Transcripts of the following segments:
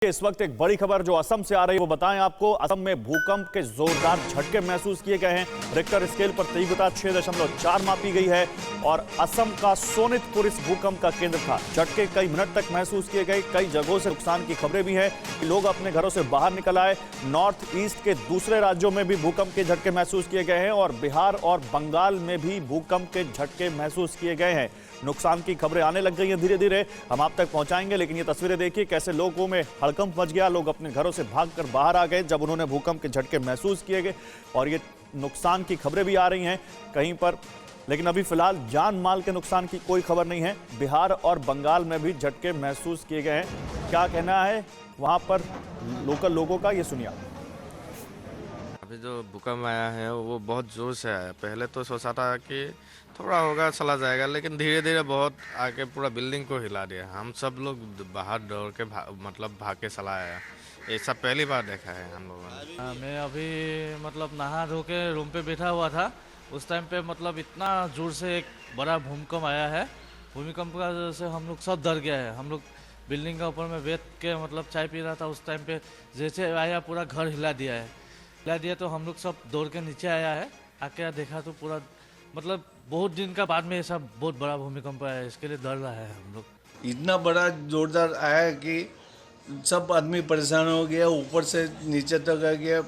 इस वक्त एक बड़ी खबर जो असम से आ रही है वो बताएं आपको। असम में भूकंप के जोरदार झटके महसूस किए गए हैं। रिक्टर स्केल पर तीव्रता 6.4 मापी गई है और असम का सोनितपुर इस भूकंप का केंद्र था। झटके कई मिनट तक महसूस किए गए। कई जगहों से नुकसान की खबरें भी हैं। लोग अपने घरों से बाहर निकल आए। नॉर्थ ईस्ट के दूसरे राज्यों में भी भूकंप के झटके महसूस किए गए हैं और बिहार और बंगाल में भी भूकंप के झटके महसूस किए गए हैं। नुकसान की खबरें आने लग गई हैं। धीरे धीरे हम आप तक पहुंचाएंगे, लेकिन ये तस्वीरें देखिए कैसे लोगों में हड़कंप मच गया। लोग अपने घरों से भागकर बाहर आ गए जब उन्होंने भूकंप के झटके महसूस किए गए और ये नुकसान की खबरें भी आ रही हैं कहीं पर, लेकिन अभी फिलहाल जान माल के नुकसान की कोई खबर नहीं है। बिहार और बंगाल में भी झटके महसूस किए गए हैं। क्या कहना है वहां पर लोकल लोगों का, ये सुनिए। अभी जो भूकंप आया है वो बहुत जोर से आया। पहले तो सोचा था कि थोड़ा होगा चला जाएगा, लेकिन धीरे धीरे बहुत आके पूरा बिल्डिंग को हिला दिया। हम सब लोग बाहर दौड़ के भाग के चला आया। ये सब पहली बार देखा है हम लोगों ने। मैं अभी नहा धो के रूम पे बैठा हुआ था। उस टाइम पे इतना जोर से एक बड़ा भूकंप आया है। भूकंप का से हम लोग सब डर गया है। हम लोग बिल्डिंग के ऊपर में बैठ के चाय पी रहा था। उस टाइम पे जैसे आया पूरा घर हिला दिया तो हम लोग सब दौड़ के नीचे आया है। आके देखा तो पूरा बहुत दिन का बाद में ऐसा बहुत बड़ा भूकंप आया है। इसके लिए डर रहा है हम लोग। इतना बड़ा जोरदार आया कि सब आदमी परेशान हो गया। ऊपर से नीचे तक आ गया।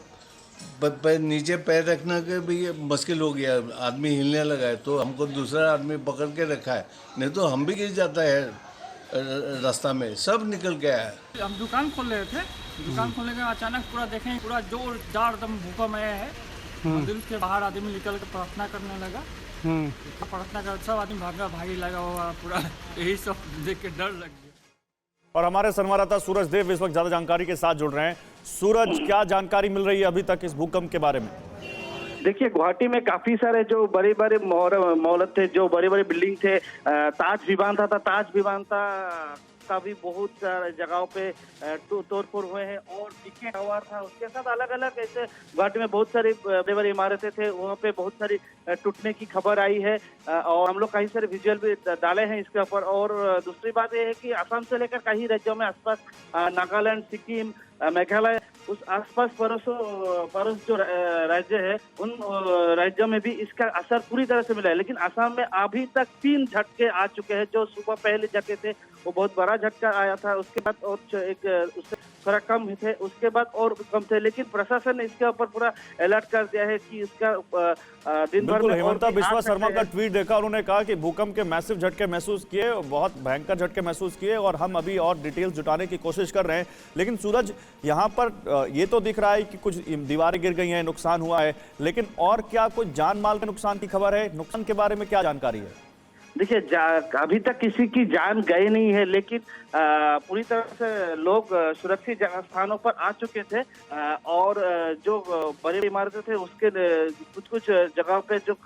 नीचे पैर रखने के भी मुश्किल हो गया। आदमी हिलने लगा है तो हमको दूसरा आदमी पकड़ के रखा है, नहीं तो हम भी गिर जाता है रास्ता में। सब निकल गया है। हम दुकान खोल रहे थे। दुकान खोलने के अचानक पूरा देखें पूरा जोरदार एकदम भूकंप आया है। मंदिर के बाहर आदमी निकल के प्रार्थना करने लगा। प्रार्थना कर सब आदमी भागी लगा हुआ पूरा। यही सब देख के डर लग गया। और हमारे संवाददाता सूरज देव इस वक्त ज्यादा जानकारी के साथ जुड़ रहे हैं। सूरज, क्या जानकारी मिल रही है अभी तक इस भूकंप के बारे में? देखिए, गुवाहाटी में काफी सारे जो बड़े बड़े मॉल थे, जो बड़े बड़े बिल्डिंग थे, ताज विमानता था। ताज विमानता का भी बहुत सारे जगहों पे तोड़फोड़ हुए हैं और टीके टावर था। उसके साथ अलग अलग ऐसे गुवाहाटी में बहुत सारी बड़ी बड़ी इमारतें थे, वहाँ पे बहुत सारी टूटने की खबर आई है और हम लोग कई सारे विजुअल भी डाले हैं इसके ऊपर। और दूसरी बात यह है कि असम से लेकर कई राज्यों में आसपास नागालैंड, सिक्किम, मेघालय, उस आसपास पड़ोस जो राज्य है, उन राज्यों में भी इसका असर पूरी तरह से मिला है। लेकिन असम में अभी तक 3 झटके आ चुके हैं। जो सुबह पहले झटके थे वो बहुत बड़ा झटका आया था, उसके बाद और उससे थोड़ा कम थे, उसके बाद और कम थे। लेकिन प्रशासन ने इसके ऊपर पूरा अलर्ट कर दिया है कि इसका दिन भर में। हेमंता बिश्वा शर्मा का ट्वीट देखा, उन्होंने कहा कि भूकंप के मैसिव झटके महसूस किए, बहुत भयंकर झटके महसूस किए और हम अभी और डिटेल्स जुटाने की कोशिश कर रहे हैं। लेकिन सूरज, यहाँ पर ये तो दिख रहा है कि कुछ दीवारें गिर गई हैं, नुकसान हुआ है, लेकिन और क्या कुछ जान माल के नुकसान की खबर है? नुकसान के बारे में क्या जानकारी है? देखिए, अभी तक किसी की जान गई नहीं है, लेकिन पूरी तरह से लोग सुरक्षित स्थानों पर आ चुके थे और जो बड़ी इमारतें थे उसके कुछ जगहों पे जो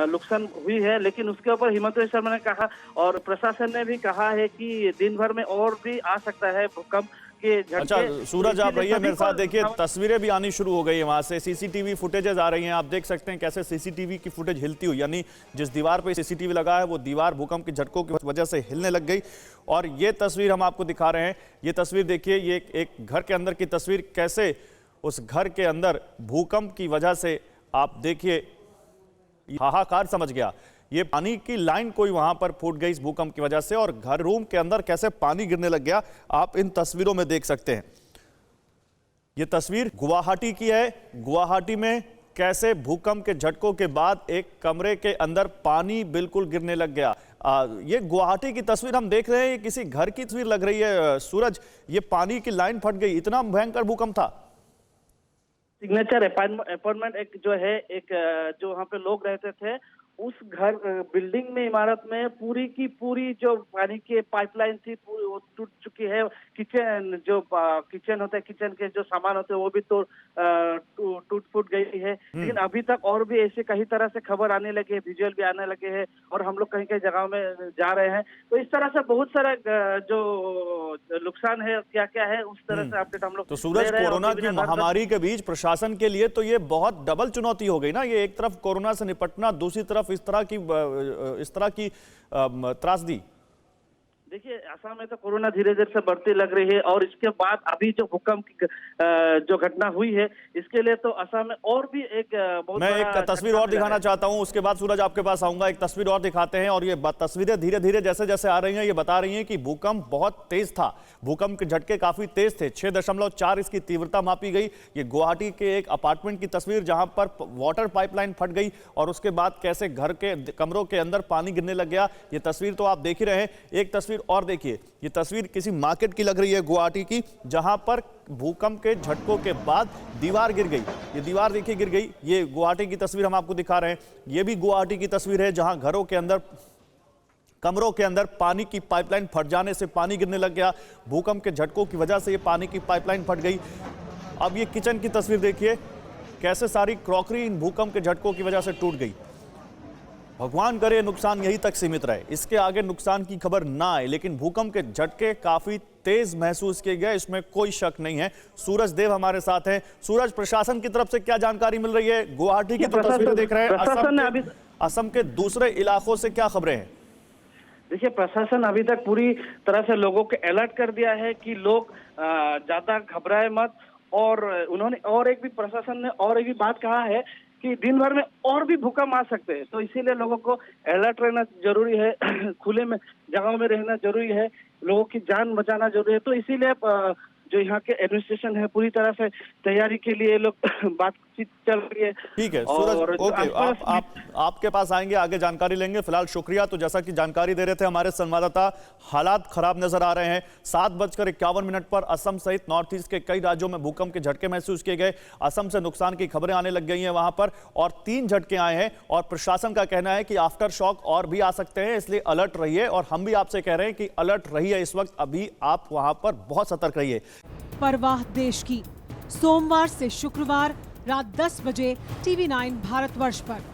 नुकसान हुई है, लेकिन उसके ऊपर हेमंत बिश्वा शर्मा ने कहा और प्रशासन ने भी कहा है कि दिन भर में और भी आ सकता है भूकंप। अच्छा सूरज, आप रहिए मेरे साथ। देखिए, तस्वीरें भी आनी शुरू हो गई है वहां से। सीसीटीवी फुटेजेस आ रही हैं। आप देख सकते हैं कैसे सीसीटीवी की फुटेज हिलती हुई, यानी जिस दीवार पे सीसीटीवी लगा है वो दीवार भूकंप के झटकों की वजह से हिलने लग गई। और ये तस्वीर हम आपको दिखा रहे हैं। ये तस्वीर देखिए, ये एक घर के अंदर की तस्वीर, कैसे उस घर के अंदर भूकंप की वजह से आप देखिए हाहाकार समझ गया। ये पानी की लाइन कोई वहां पर फूट गई इस भूकंप की वजह से और घर रूम के अंदर कैसे पानी गिरने लग गया, आप इन तस्वीरों में देख सकते हैं। ये तस्वीर गुवाहाटी की है। गुवाहाटी में कैसे भूकंप के झटकों के बाद एक कमरे के अंदर पानी बिल्कुल गिरने लग गया। ये गुवाहाटी की तस्वीर हम देख रहे हैं। ये किसी घर की तस्वीर लग रही है सूरज। ये पानी की लाइन फट गई, इतना भयंकर भूकंप था। सिग्नेचर अपार्टमेंट एक जो है, एक जो वहाँ पे लोग रहते थे, उस घर बिल्डिंग में, इमारत में पूरी की पूरी जो पानी की पाइपलाइन थी वो टूट चुकी है। किचन जो किचन होता है, किचन के जो सामान होते हैं वो भी तो टूट फूट गई है। लेकिन अभी तक और भी ऐसे कई तरह से खबर आने लगे हैं, विजुअल भी आने लगे हैं और हम लोग कहीं कहीं जगह में जा रहे हैं। तो इस तरह से बहुत सारा जो नुकसान है क्या क्या है उस तरह से अपडेट हम लोग। तो सूरज, कोरोना की महामारी के बीच प्रशासन के लिए तो ये बहुत डबल चुनौती हो गई ना। ये एक तरफ कोरोना से निपटना, दूसरी तरफ इस तरह की त्रासदी। देखिए असम में तो कोरोना धीरे धीरे से बढ़ती लग रही है और इसके बाद अभी जो भूकंप की जो घटना हुई है इसके लिए तो असम में और भी एक बहुत मैं बड़ा एक तस्वीर और दिखाना चाहता हूं, उसके बाद सूरज आपके पास आऊंगा। एक तस्वीर और दिखाते हैं और ये तस्वीरें धीरे धीरे जैसे जैसे आ रही हैं ये बता रही हैं कि भूकंप बहुत तेज था, भूकंप के झटके काफी तेज थे। 6.4 इसकी तीव्रता मापी गई। ये गुवाहाटी के एक अपार्टमेंट की तस्वीर जहां पर वाटर पाइपलाइन फट गई और उसके बाद कैसे घर के कमरों के अंदर पानी गिरने लग गया। ये तस्वीर तो आप देख ही रहे हैं। एक तस्वीर और देखिए, ये तस्वीर किसी मार्केट की लग रही है गुवाहाटी की, जहां पर भूकंप के झटकों के बाद दीवार गिर गई। ये दीवार देखिए गिर गई। ये गुवाहाटी की तस्वीर हम आपको दिखा रहे हैं। ये भी गुवाहाटी की तस्वीर है जहां घरों के अंदर कमरों के अंदर पानी की पाइपलाइन फट जाने से पानी गिरने लग गया। भूकंप के झटकों की वजह से ये पानी की पाइपलाइन फट गई। अब ये किचन की तस्वीर देखिए, कैसे सारी क्रॉकरी इन भूकंप के झटकों की वजह से टूट गई। भगवान करे नुकसान यहीं तक सीमित रहे, इसके आगे नुकसान की खबर ना आए, लेकिन भूकंप के झटके काफी तेज महसूस किए गए, इसमें कोई शक नहीं है। सूरज देव हमारे साथ हैं। सूरज, प्रशासन की तरफ से क्या जानकारी मिल रही है? गुवाहाटी की तो तस्वीरें देख रहे हैं, असम के दूसरे इलाकों से क्या खबरें हैं? देखिए प्रशासन अभी तक पूरी तरह से लोगों को अलर्ट कर दिया है कि लोग ज्यादा घबराए मत। और उन्होंने और एक भी प्रशासन ने और एक भी बात कहा है कि दिन भर में और भी भूकंप आ सकते हैं, तो इसीलिए लोगों को अलर्ट रहना जरूरी है, खुले में जगहों में रहना जरूरी है, लोगों की जान बचाना जरूरी है। तो इसीलिए जो यहाँ के एडमिनिस्ट्रेशन है पूरी तरह से तैयारी के लिए लोग बातचीत चल रही है। ठीक है सूरज, ओके, आपके पास आएंगे, आगे जानकारी लेंगे। फिलहाल शुक्रिया। तो जैसा कि जानकारी दे रहे थे हमारे संवाददाता, हालात खराब नजर आ रहे हैं। 7:51 पर असम सहित नॉर्थ ईस्ट के कई राज्यों में भूकंप के झटके महसूस किए गए। असम से नुकसान की खबरें आने लग गई हैं वहां पर, और 3 झटके आए हैं और प्रशासन का कहना है कि आफ्टर शॉक और भी आ सकते हैं, इसलिए अलर्ट रहिए। और हम भी आपसे कह रहे हैं कि अलर्ट रहिए, इस वक्त अभी आप वहां पर बहुत सतर्क रहिए। परवाह देश की, सोमवार से शुक्रवार रात 10 बजे TV9 भारतवर्ष पर।